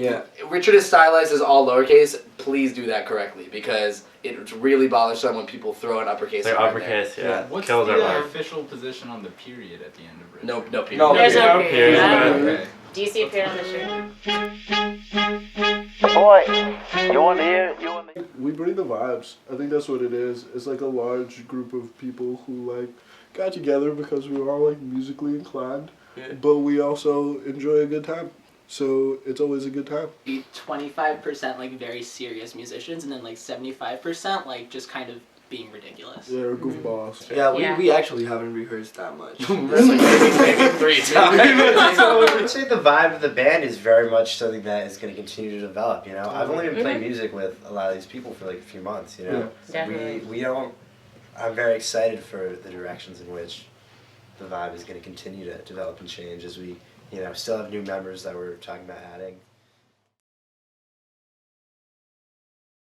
Yeah. Richard is stylized as all lowercase. Please do that correctly because it really bothers some when people throw an uppercase. Like uppercase, yeah. What's Kills our the vibe. official position on the period at the end of Richard? No period. No, There's no period. Okay. Do you see a period on the shirt? Boy, you want to hear? We bring the vibes. I think that's what it is. It's like a large group of people who like got together because we were all like musically inclined, but we also enjoy a good time. So it's always a good time. 25% like very serious musicians, and then like 75% like just kind of being ridiculous. Yeah, we're goofballs. Yeah, we actually haven't rehearsed that much. That's like maybe 3 times. I would say the vibe of the band is very much something that is going to continue to develop, you know? I've only been playing music with a lot of these people for like a few months, you know? Definitely. I'm very excited for the directions in which the vibe is going to continue to develop and change as we, you know, still have new members that we're talking about adding.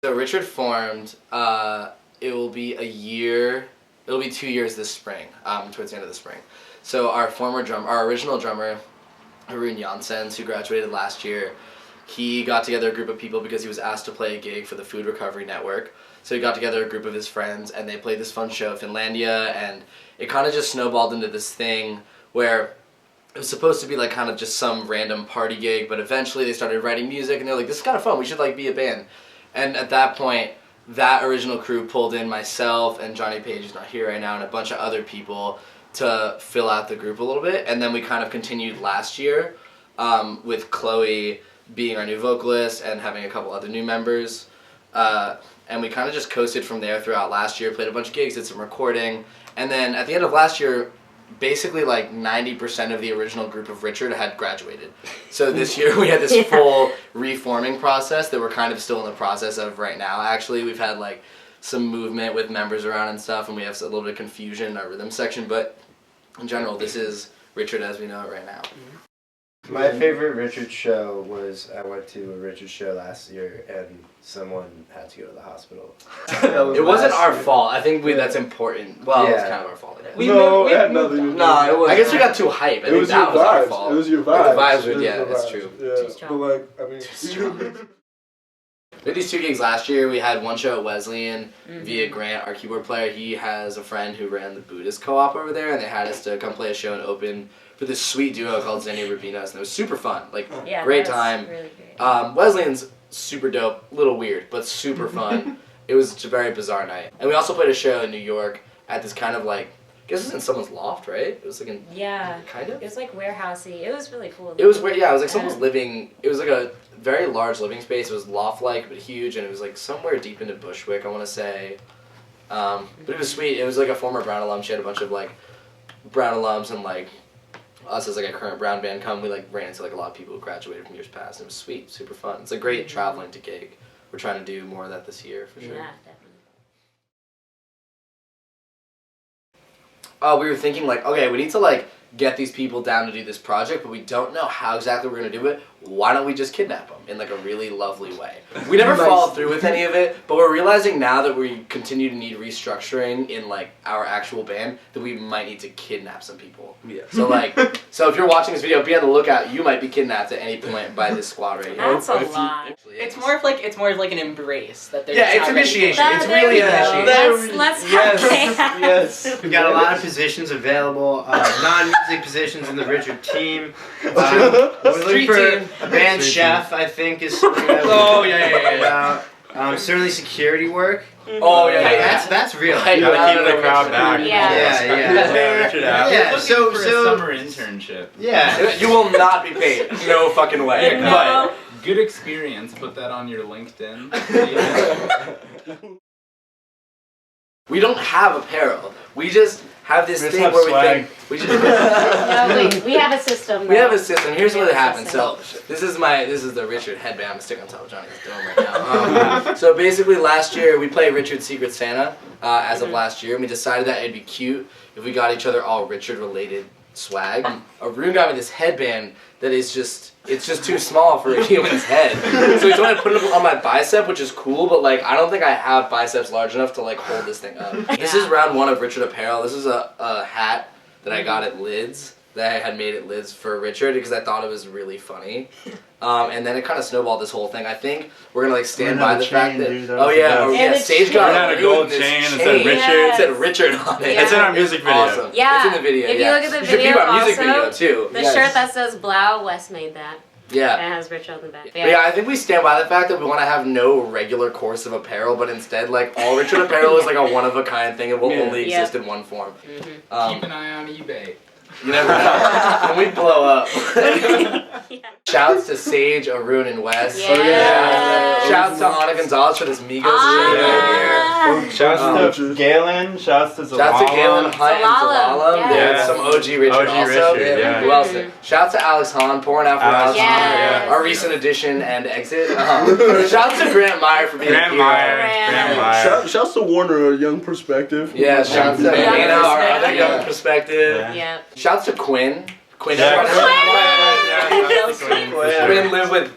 So Richard formed, it will be 2 years this spring, towards the end of the spring. So our original drummer, Haroon Janssens, who graduated last year, he got together a group of people because he was asked to play a gig for the Food Recovery Network. So he got together a group of his friends and they played this fun show at Finlandia, and it kind of just snowballed into this thing where it was supposed to be like kind of just some random party gig, but eventually they started writing music and they're like, this is kind of fun, we should like be a band. And at that point, that original crew pulled in myself and Johnny Page, who's not here right now, and a bunch of other people to fill out the group a little bit. And then we kind of continued last year with Chloe being our new vocalist and having a couple other new members. And we kind of just coasted from there throughout last year, played a bunch of gigs, did some recording. And then at the end of last year, basically like 90% of the original group of Richard had graduated. So this year we had this full reforming process that we're kind of still in the process of right now. Actually, we've had like some movement with members around and stuff, and we have a little bit of confusion in our rhythm section, but in general, this is Richard as we know it right now. My favorite Richard show was I went to a Richard show last year and someone had to go to the hospital. It wasn't our fault. I think that's important. Well, it's kind of our fault. It had nothing to do with it. I guess we got too hype. I think that was our fault. It was your vibes. The vibes were, that's true. Yeah, but like, I mean... We did these 2 gigs last year. We had one show at Wesleyan via Grant, our keyboard player. He has a friend who ran the Buddhist co-op over there, and they had us to come play a show and open for this sweet duo called Zenny Rubinas, and it was super fun. Like, great time. Really great. Wesleyan's super dope, a little weird, but super fun. It was a very bizarre night. And we also played a show in New York at this kind of like, I guess it was in someone's loft, right? It was like in... Yeah. Kind of? It was like warehousey. It was really cool. It was weird, yeah. It was like someone's living... It was like a very large living space. It was loft-like, but huge, and it was like somewhere deep into Bushwick, I want to say. But it was sweet. It was like a former Brown alum. She had a bunch of like Brown alums and like us as like a current Brown band come. We like ran into like a lot of people who graduated from years past. It was sweet, super fun. It's a great traveling to gig. We're trying to do more of that this year, for sure. Yeah, definitely. We were thinking like, okay, we need to like get these people down to do this project, but we don't know how exactly we're going to do it. Why don't we just kidnap them in like a really lovely way? We never followed through with any of it, but we're realizing now that we continue to need restructuring in like our actual band that we might need to kidnap some people. Yeah. So like, so if you're watching this video, be on the lookout. You might be kidnapped at any point by this squad right here. That's a lot. It's more of like an embrace that they're it's initiation. It's really initiation. Let's have Yes. We got a lot of positions available, non-music positions in the Richard team. We're looking for a band chef, I think, is something that about. Certainly security work. Oh yeah, that's real. Gotta keep the crowd back. Yeah. So for a summer internship. Yeah. You will not be paid. No fucking way. No. But Good experience. Put that on your LinkedIn. we don't have apparel. We just have this thing where we think we just. we have a system. We have a system. Here's what happened. So this is the Richard headband. I'm gonna stick on top of Johnny's dome right now. So basically, last year we played Richard's Secret Santa as of last year, and we decided that it'd be cute if we got each other all Richard related swag. Arun got me this headband that is just too small for a human's head. So he's wanted to put it on my bicep, which is cool, but like I don't think I have biceps large enough to like hold this thing up. This is round 1 of Richard apparel. This is a hat that I got at Lids. that I had made it Liz for Richard because I thought it was really funny. And then it kind of snowballed this whole thing. I think we're gonna like stand by the fact that Sage got a gold chain and said Richard. It said Richard on it. Yeah. It's in our music video. Awesome. Yeah. It's in the video. If you look at the You should video peep our music also, video too. The shirt that says Blau, Wes made that. Yeah. And it has Richard on the back. But yeah, I think we stand by the fact that we want to have no regular course of apparel, but instead, like, all Richard apparel is like a one-of-a-kind thing. It will only exist in one form. Keep an eye on eBay. You never know. When we blow up. Shouts to Sage, Arun, and Wes. Yeah. Shouts to Ana Gonzalez for this Migos shirt Ah. right Shouts to Galen. Shouts to Zalala. Shouts to Galen, Hunt, and Zalala. Yeah. Yeah. Some OG Richard also. Richard, yeah. Who else? Shouts to Alex Hahn, pouring out for Alex Hahn. Yes. Our recent addition and exit. Shouts to Grant Meyer for being Grant here. Meyer. Shouts to Warner, a young perspective. Yeah, shouts to Anna, our other young perspective. Yeah. Shouts to Quinn. Quinn lived with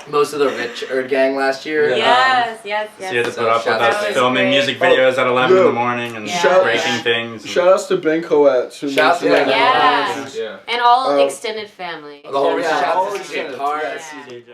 most of the Richard gang last year. Yes. She had to So put up with shout us out to filming great. music videos at 11 in the morning and Yeah. breaking things. Shout outs to Ben Coates. Who Shouts to makes the- Yeah. Yeah. And all extended family. The whole Yeah, shouts all to CJ extended. Park. Yeah. CJ.